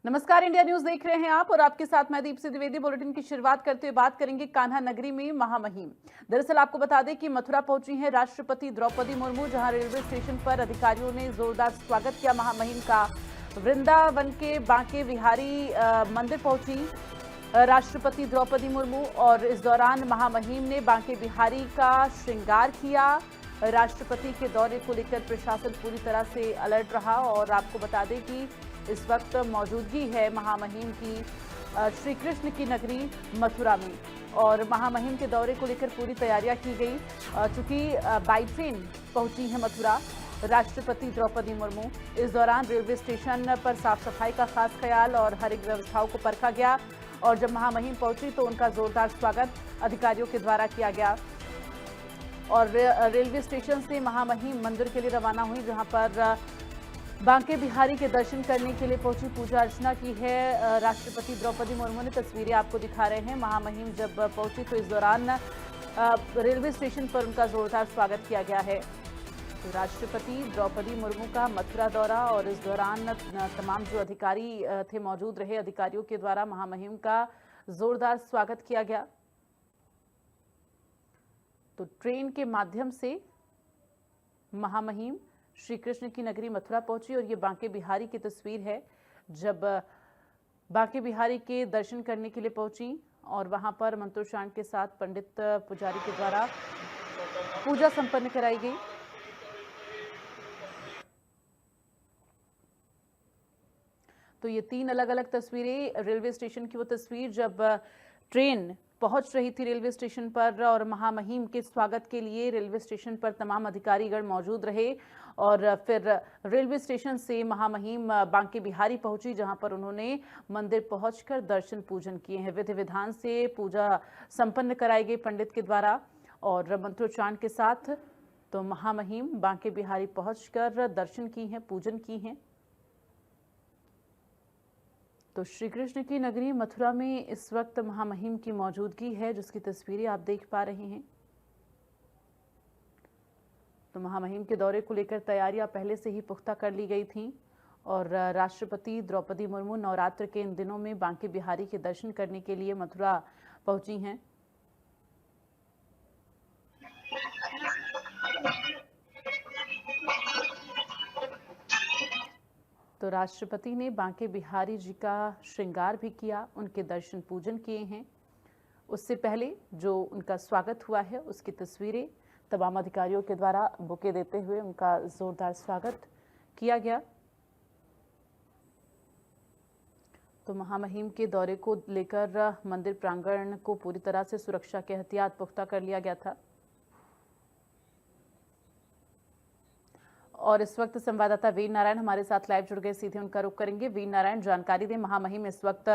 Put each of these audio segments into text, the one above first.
नमस्कार, India news देख रहे हैं आप और आपके साथ मैं दीप्ति द्विवेदी। बुलेटिन की शुरुआत करते हुए बात करेंगे कान्हा नगरी में महामहिम। दरअसल आपको बता दें कि मथुरा पहुंची हैं राष्ट्रपति द्रौपदी मुर्मू, जहां रेलवे स्टेशन पर अधिकारियों ने जोरदार स्वागत किया महामहिम का। वृंदावन के बांके बिहारी मंदिर पहुंची राष्ट्रपति द्रौपदी मुर्मू और इस दौरान महामहिम ने बांके बिहारी का श्रृंगार किया। राष्ट्रपति के दौरे को लेकर प्रशासन पूरी तरह से अलर्ट रहा और आपको बता दें कि इस वक्त मौजूदगी है महामहिम की श्री कृष्ण की नगरी मथुरा में और महामहिम के दौरे को लेकर पूरी तैयारियां की गई। चूंकि बाई ट्रेन पहुंची है मथुरा राष्ट्रपति द्रौपदी मुर्मू। इस दौरान रेलवे स्टेशन पर साफ सफाई का खास ख्याल और हर एक व्यवस्थाओं को परखा गया और जब महामहिम पहुंची तो उनका जोरदार स्वागत अधिकारियों के द्वारा किया गया और रेलवे स्टेशन से महामहिम मंदिर के लिए रवाना हुई, जहां पर बांके बिहारी के दर्शन करने के लिए पहुंची, पूजा अर्चना की है राष्ट्रपति द्रौपदी मुर्मू ने। तस्वीरें आपको दिखा रहे हैं। महामहिम जब पहुंची तो इस दौरान रेलवे स्टेशन पर उनका जोरदार स्वागत किया गया है। तो राष्ट्रपति द्रौपदी मुर्मू का मथुरा दौरा और इस दौरान तमाम जो अधिकारी थे मौजूद रहे, अधिकारियों के द्वारा महामहिम का जोरदार स्वागत किया गया। तो ट्रेन के माध्यम से महामहिम श्री कृष्ण की नगरी मथुरा पहुंची और ये बांके बिहारी की तस्वीर है जब बांके बिहारी के दर्शन करने के लिए पहुंची और वहां पर मंत्रोच्चारण के साथ पंडित पुजारी के द्वारा पूजा संपन्न कराई गई। तो ये तीन अलग अलग तस्वीरें, रेलवे स्टेशन की वो तस्वीर जब ट्रेन पहुंच रही थी रेलवे स्टेशन पर और महामहिम के स्वागत के लिए रेलवे स्टेशन पर तमाम अधिकारीगण मौजूद रहे और फिर रेलवे स्टेशन से महामहिम बांके बिहारी पहुंची, जहां पर उन्होंने मंदिर पहुंचकर दर्शन पूजन किए हैं। विधि विधान से पूजा संपन्न कराई गई पंडित के द्वारा और मंत्रोच्चारण के साथ। तो महामहिम बांके बिहारी पहुंचकर दर्शन की हैं, पूजन की हैं। तो श्री कृष्ण की नगरी मथुरा में इस वक्त महामहिम की मौजूदगी है, जिसकी तस्वीरें आप देख पा रहे हैं। तो महामहिम के दौरे को लेकर तैयारियां पहले से ही पुख्ता कर ली गई थीं और राष्ट्रपति द्रौपदी मुर्मू नवरात्र के इन दिनों में बांके बिहारी के दर्शन करने के लिए मथुरा पहुंची हैं। तो राष्ट्रपति ने बांके बिहारी जी का श्रृंगार भी किया, उनके दर्शन पूजन किए हैं। उससे पहले जो उनका स्वागत हुआ है उसकी तस्वीरें तमाम अधिकारियों के द्वारा बुके देते हुए उनका जोरदार स्वागत किया गया। तो महामहिम के दौरे को लेकर मंदिर प्रांगण को पूरी तरह से सुरक्षा के एहतियात पुख्ता कर लिया गया था और इस वक्त संवाददाता वीर नारायण हमारे साथ लाइव जुड़ गए, सीधे उनका रुख करेंगे। वीर नारायण, जानकारी दें, महामहिम इस वक्त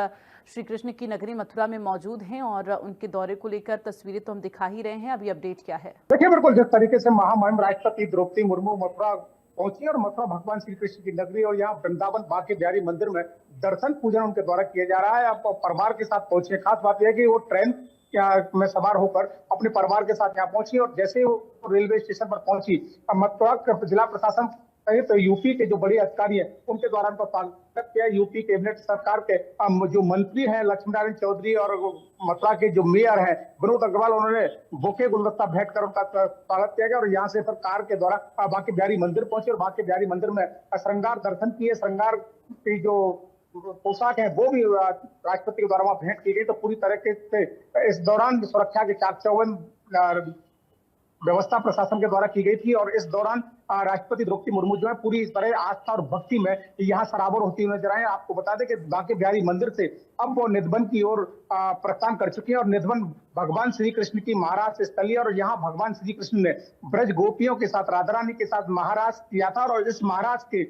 श्री कृष्ण की नगरी मथुरा में मौजूद हैं और उनके दौरे को लेकर तस्वीरें तो हम दिखा ही रहे हैं, अभी अपडेट क्या है? देखिए, बिल्कुल जिस तरीके से महामहिम राष्ट्रपति द्रौपदी मुर्मू मथुरा पहुंची और मथुरा भगवान श्री कृष्ण की नगरी और यहाँ वृंदावन बांके बिहारी मंदिर में दर्शन पूजन उनके द्वारा किया जा रहा है। अब परिवार के साथ पहुंचे। खास बात यह है कि वो ट्रेन में सवार होकर अपने परिवार के साथ यहाँ पहुंची और जैसे ही वो रेलवे स्टेशन पर पहुंची, मथुरा जिला प्रशासन सहित तो यूपी के जो बड़े अधिकारी हैं उनके द्वारा उनका स्वागत किया। यूपी कैबिनेट सरकार के जो मंत्री हैं लक्ष्मीनारायण चौधरी और मथुरा के जो मेयर हैं विनोद अग्रवाल, उन्होंने बुके गुलदस्ता भेंट कर उनका स्वागत किया गया और यहाँ से फिर कार के द्वारा बांके बिहारी मंदिर पहुंचे और बांके बिहारी मंदिर में श्रृंगार दर्शन किए। श्रृंगार की जो पोशाक है वो भी राष्ट्रपति के द्वारा वहां भेंट की गई। तो पूरी तरीके से इस दौरान सुरक्षा के चाक चौबंद व्यवस्था प्रशासन के द्वारा की गई थी और इस दौरान राष्ट्रपति द्रौपदी मुर्मू जो है पूरी इस तरह आस्था और भक्ति में यहाँ सराबोर होती हुई नजर आए। आपको बता दें कि बांके बिहारी मंदिर से अब वो निधवन की ओर प्रस्थान कर चुकी है और निधवन भगवान श्री कृष्ण की महाराज स्थली और यहाँ भगवान श्री कृष्ण ने ब्रज गोपियों के साथ राधा रानी के साथ महाराज किया था और इस महाराज के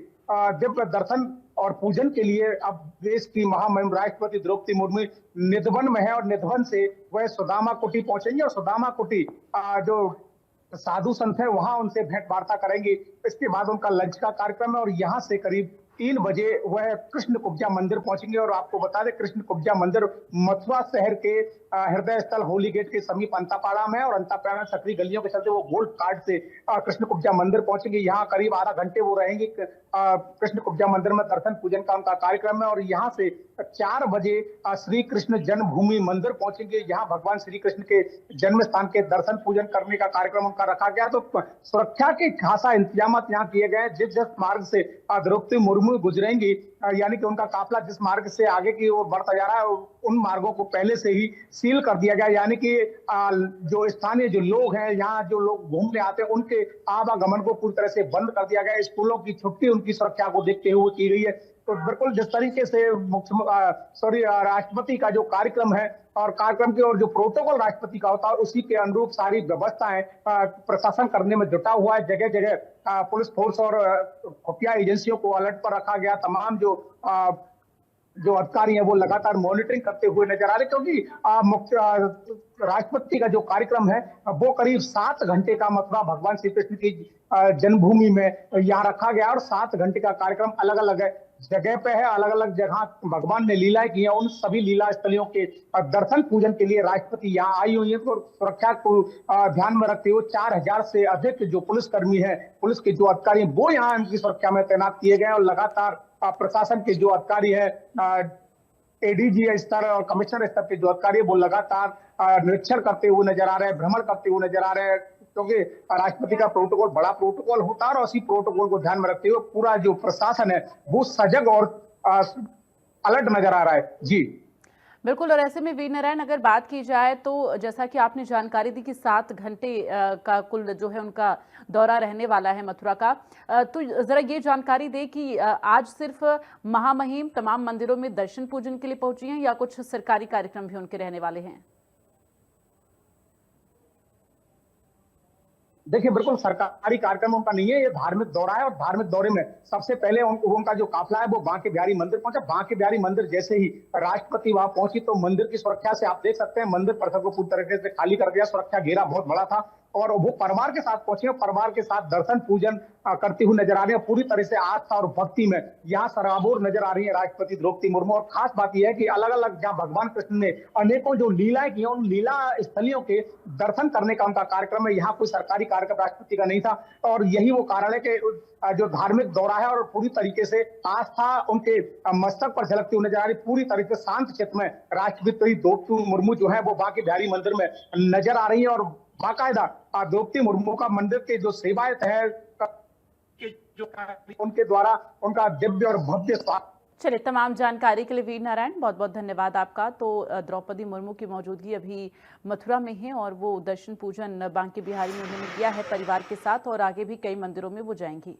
दिव्य दर्शन और पूजन के लिए अब देश की महामहिम राष्ट्रपति द्रौपदी मुर्मू निधवन में है और निधवन से वह सुदामा कुटी पहुंचेंगे और सुदामा कुटी जो साधु संत है वहां उनसे भेंट वार्ता करेंगे। इसके बाद उनका लंच का कार्यक्रम है और यहाँ से करीब 3 बजे वह कृष्ण कुब्जा मंदिर पहुंचेंगे और आपको बता दें कृष्ण कुब्जा मंदिर मथुरा शहर के हृदय स्थल होली गेट के समीप अंतापाड़ा में और अंतापाड़ा सकरी गलियों के चलते वो गोल्ड कार्ड से कृष्ण कुब्जा मंदिर पहुंचेंगे। यहाँ करीब आधा घंटे वो रहेंगे। कृष्ण कुब्जा मंदिर में दर्शन पूजन का उनका कार्यक्रम है और यहाँ से 4 बजे श्री कृष्ण जन्मभूमि मंदिर पहुंचेंगे। यहाँ भगवान श्री कृष्ण के जन्म स्थान के दर्शन पूजन करने का कार्यक्रम उनका रखा गया। तो सुरक्षा के खासा इंतजाम यहाँ किए गए। जिस जिस मार्ग से द्रौपदी मुर्मू गुजरेंगी, यानी कि उनका काफिला जिस मार्ग से आगे की ओर बढ़ता जा रहा है, उन मार्गों को पहले से ही सील कर दिया गया। यानी कि जो स्थानीय जो लोग हैं, यहाँ जो लोग घूमने आते हैं, उनके आवागमन को पूरी तरह से बंद कर दिया गया। स्कूलों की छुट्टी उनकी सुरक्षा को देखते हुए की गई है। तो बिल्कुल जिस तरीके से राष्ट्रपति का जो कार्यक्रम है और कार्यक्रम की और जो प्रोटोकॉल राष्ट्रपति का होता है, उसी के अनुरूप सारी व्यवस्थाएं प्रशासन करने में जुटा हुआ है। जगह जगह पुलिस फोर्स और खुफिया एजेंसियों को अलर्ट पर रखा गया। तमाम जो अधिकारी हैं वो लगातार मॉनिटरिंग करते हुए नजर आ रहे, क्योंकि मुख्य राष्ट्रपति का जो कार्यक्रम है वो करीब 7 घंटे का मथुरा भगवान श्री कृष्ण की जन्मभूमि में यहाँ रखा गया और 7 घंटे का कार्यक्रम अलग अलग जगह पे है। अलग अलग जगह भगवान ने लीलाएं की हैं, उन सभी लीला स्थलियों के दर्शन पूजन के लिए राष्ट्रपति यहाँ आई हुई है। तो सुरक्षा को ध्यान में रखते हुए 4000 से अधिक जो पुलिसकर्मी है, पुलिस के जो अधिकारी हैं, वो यहाँ इनकी सुरक्षा में तैनात किए गए और लगातार प्रशासन के जो अधिकारी है, एडीजी स्तर और कमिश्नर स्तर के जो अधिकारी है, वो लगातार निरीक्षण करते हुए नजर आ रहे हैं, भ्रमण करते हुए नजर आ रहे हैं। क्योंकि राष्ट्रपति का प्रोटोकॉल बड़ा प्रोटोकॉल होता है और उसी प्रोटोकॉल को ध्यान में रखते हुए पूरा जो प्रशासन है वो सजग और अलर्ट नजर आ रहा है। जी बिल्कुल। और ऐसे में वीर नारायण, अगर बात की जाए तो जैसा कि आपने जानकारी दी कि 7 घंटे का कुल जो है उनका दौरा रहने वाला है मथुरा का, तो जरा ये जानकारी दे कि आज सिर्फ महामहिम तमाम मंदिरों में दर्शन पूजन के लिए पहुंची हैं या कुछ सरकारी कार्यक्रम भी उनके रहने वाले हैं? देखिए, बिल्कुल सरकारी कार्यक्रम उनका नहीं है, ये धार्मिक दौरा है और धार्मिक दौरे में सबसे पहले उनका जो काफिला है वो बांके बिहारी मंदिर पहुंचा। बांके बिहारी मंदिर जैसे ही राष्ट्रपति वहां पहुंची तो मंदिर की सुरक्षा से आप देख सकते हैं, मंदिर परिसर को पूरी तरीके से खाली कर दिया। सुरक्षा घेरा बहुत बड़ा था और वो परिवार के साथ पहुंचे, परिवार के साथ दर्शन पूजन करती हुई नजर आ रही है। पूरी तरह से आस्था और भक्ति में यहाँ सराबोर नजर आ रही है राष्ट्रपति द्रौपदी मुर्मू। और खास बात यह है कि अलग अलग जहाँ भगवान कृष्ण ने अनेकों जो लीलाएं की, उन लीला स्थलियों के दर्शन करने का उनका कार्यक्रम है। यहाँ कोई सरकारी कार्यक्रम राष्ट्रपति का नहीं था और यही वो कारण है कि जो धार्मिक दौरा है और पूरी तरीके से आस्था उनके मस्तक पर झलकती हुई नजर आ रही। पूरी तरीके से शांत चित्त में राष्ट्रपति द्रौपदी मुर्मू जो है वो बांके बिहारी मंदिर में नजर आ रही है और बाकायदा द्रौपदी मुर्मू का मंदिर के जो सेवायत है जो उनके द्वारा उनका दिव्य और भव्य स्वागत। चलिए, तमाम जानकारी के लिए वीर नारायण बहुत बहुत धन्यवाद आपका। तो द्रौपदी मुर्मू की मौजूदगी अभी मथुरा में है और वो दर्शन पूजन बांके बिहारी में उन्होंने किया है परिवार के साथ और आगे भी कई मंदिरों में वो जाएंगी।